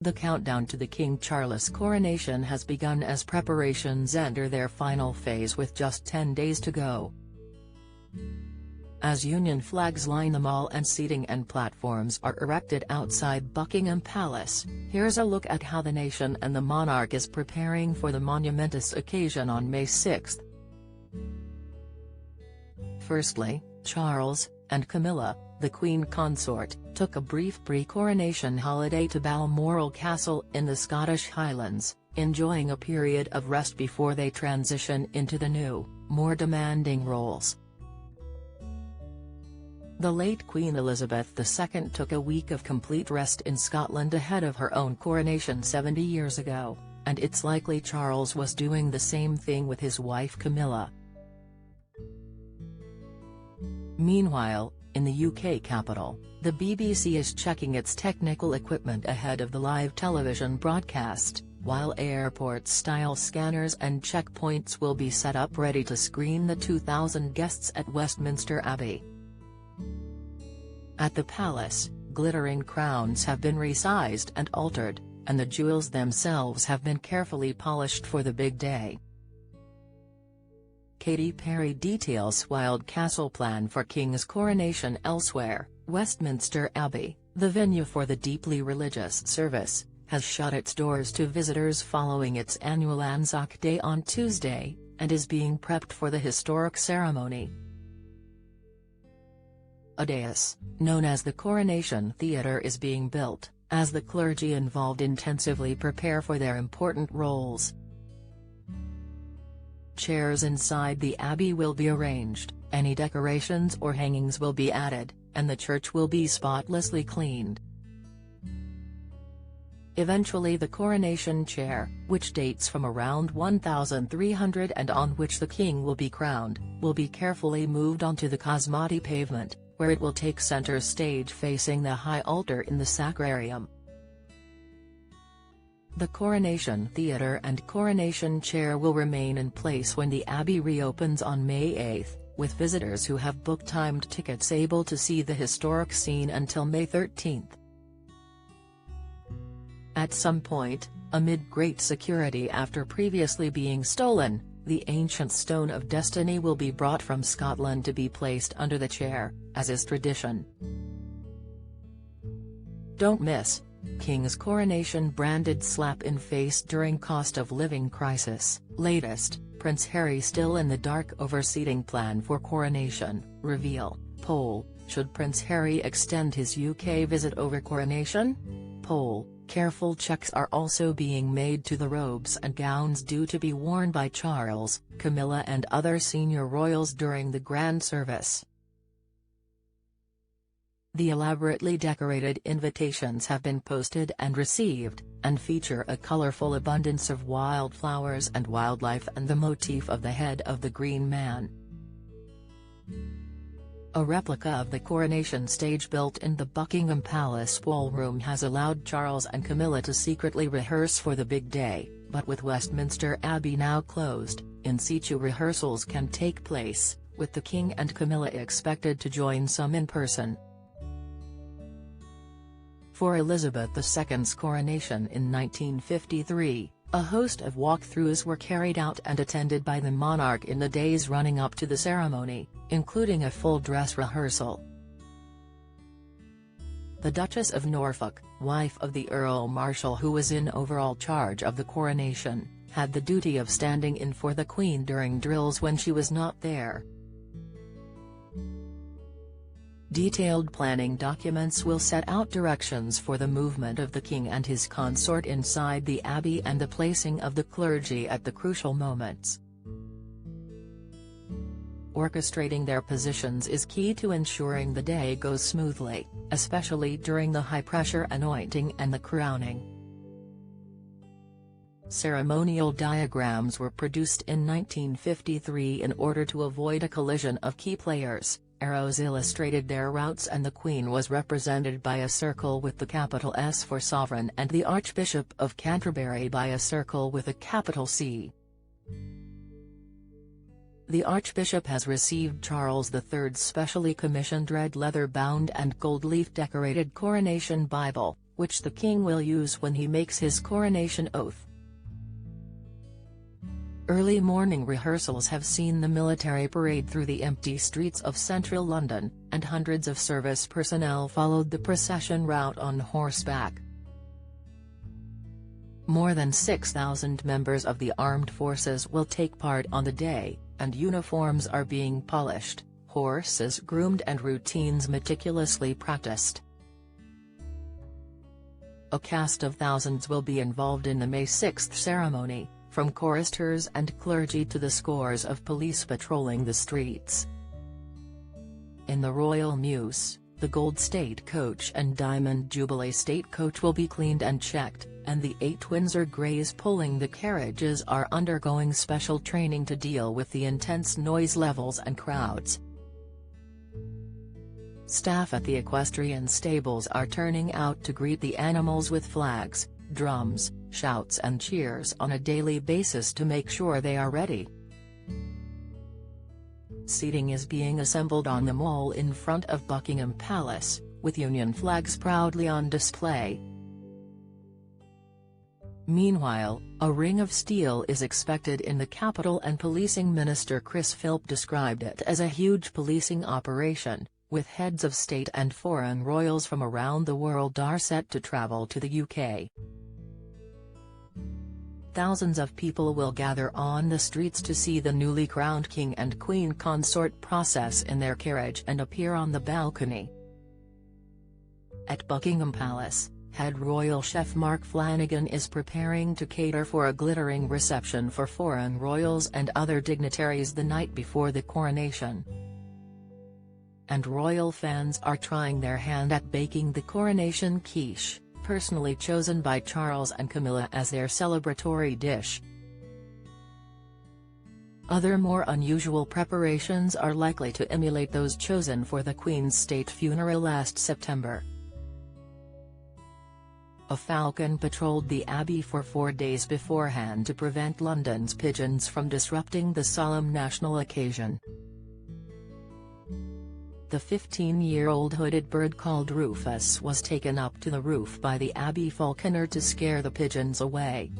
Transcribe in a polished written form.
The countdown to the King Charles coronation has begun as preparations enter their final phase with just 10 days to go. As Union flags line the mall and seating and platforms are erected outside Buckingham Palace, here's a look at how the nation and the monarch is preparing for the monumentous occasion on May 6. Firstly, Charles and Camilla, the Queen Consort, took a brief pre-coronation holiday to Balmoral Castle in the Scottish Highlands, enjoying a period of rest before they transition into the new, more demanding roles. The late Queen Elizabeth II took a week of complete rest in Scotland ahead of her own coronation 70 years ago, and it's likely Charles was doing the same thing with his wife Camilla. Meanwhile, in the UK capital, the BBC is checking its technical equipment ahead of the live television broadcast, while airport-style scanners and checkpoints will be set up ready to screen the 2,000 guests at Westminster Abbey. At the palace, glittering crowns have been resized and altered, and the jewels themselves have been carefully polished for the big day. Katy Perry details wild castle plan for King's coronation elsewhere. Westminster Abbey, the venue for the deeply religious service, has shut its doors to visitors following its annual Anzac Day on Tuesday, and is being prepped for the historic ceremony. A dais, known as the Coronation Theatre, is being built, as the clergy involved intensively prepare for their important roles. Chairs inside the abbey will be arranged, any decorations or hangings will be added, and the church will be spotlessly cleaned. Eventually the coronation chair, which dates from around 1300 and on which the king will be crowned, will be carefully moved onto the Cosmati pavement, where it will take center stage facing the high altar in the sacrarium. The Coronation Theatre and Coronation Chair will remain in place when the Abbey reopens on May 8, with visitors who have booked timed tickets able to see the historic scene until May 13. At some point, amid great security after previously being stolen, the ancient Stone of Destiny will be brought from Scotland to be placed under the chair, as is tradition. Don't miss King's coronation branded slap in face during cost of living crisis. Latest, Prince Harry still in the dark over seating plan for coronation. Reveal, poll, should Prince Harry extend his UK visit over coronation? Poll, careful checks are also being made to the robes and gowns due to be worn by Charles, Camilla and other senior royals during the grand service. The elaborately decorated invitations have been posted and received, and feature a colorful abundance of wildflowers and wildlife and the motif of the head of the Green Man. A replica of the coronation stage built in the Buckingham Palace ballroom has allowed Charles and Camilla to secretly rehearse for the big day, but with Westminster Abbey now closed, in situ rehearsals can take place, with the King and Camilla expected to join some in person. For Elizabeth II's coronation in 1953, a host of walkthroughs were carried out and attended by the monarch in the days running up to the ceremony, including a full dress rehearsal. The Duchess of Norfolk, wife of the Earl Marshal who was in overall charge of the coronation, had the duty of standing in for the Queen during drills when she was not there. Detailed planning documents will set out directions for the movement of the King and his consort inside the Abbey and the placing of the clergy at the crucial moments. Orchestrating their positions is key to ensuring the day goes smoothly, especially during the high-pressure anointing and the crowning. Ceremonial diagrams were produced in 1953 in order to avoid a collision of key players. Arrows illustrated their routes and the Queen was represented by a circle with the capital S for Sovereign and the Archbishop of Canterbury by a circle with a capital C. The Archbishop has received Charles III's specially commissioned red leather-bound and gold leaf-decorated Coronation Bible, which the king will use when he makes his coronation oath. Early morning rehearsals have seen the military parade through the empty streets of central London, and hundreds of service personnel followed the procession route on horseback. More than 6,000 members of the armed forces will take part on the day, and uniforms are being polished, horses groomed and routines meticulously practiced. A cast of thousands will be involved in the May 6 ceremony, from choristers and clergy to the scores of police patrolling the streets. In the Royal Mews, the Gold State Coach and Diamond Jubilee State Coach will be cleaned and checked, and the 8 Windsor Greys pulling the carriages are undergoing special training to deal with the intense noise levels and crowds. Staff at the equestrian stables are turning out to greet the animals with flags, drums, shouts and cheers on a daily basis to make sure they are ready. Seating is being assembled on the mall in front of Buckingham Palace, with Union flags proudly on display. Meanwhile, a ring of steel is expected in the capital, and Policing Minister Chris Philp described it as a huge policing operation, with heads of state and foreign royals from around the world are set to travel to the UK. Thousands of people will gather on the streets to see the newly crowned King and Queen consort process in their carriage and appear on the balcony. At Buckingham Palace, head royal chef Mark Flanagan is preparing to cater for a glittering reception for foreign royals and other dignitaries the night before the coronation. And royal fans are trying their hand at baking the coronation quiche, personally chosen by Charles and Camilla as their celebratory dish. Other more unusual preparations are likely to emulate those chosen for the Queen's state funeral last September. A falcon patrolled the Abbey for 4 days beforehand to prevent London's pigeons from disrupting the solemn national occasion. The 15-year-old hooded bird called Rufus was taken up to the roof by the Abbey falconer to scare the pigeons away.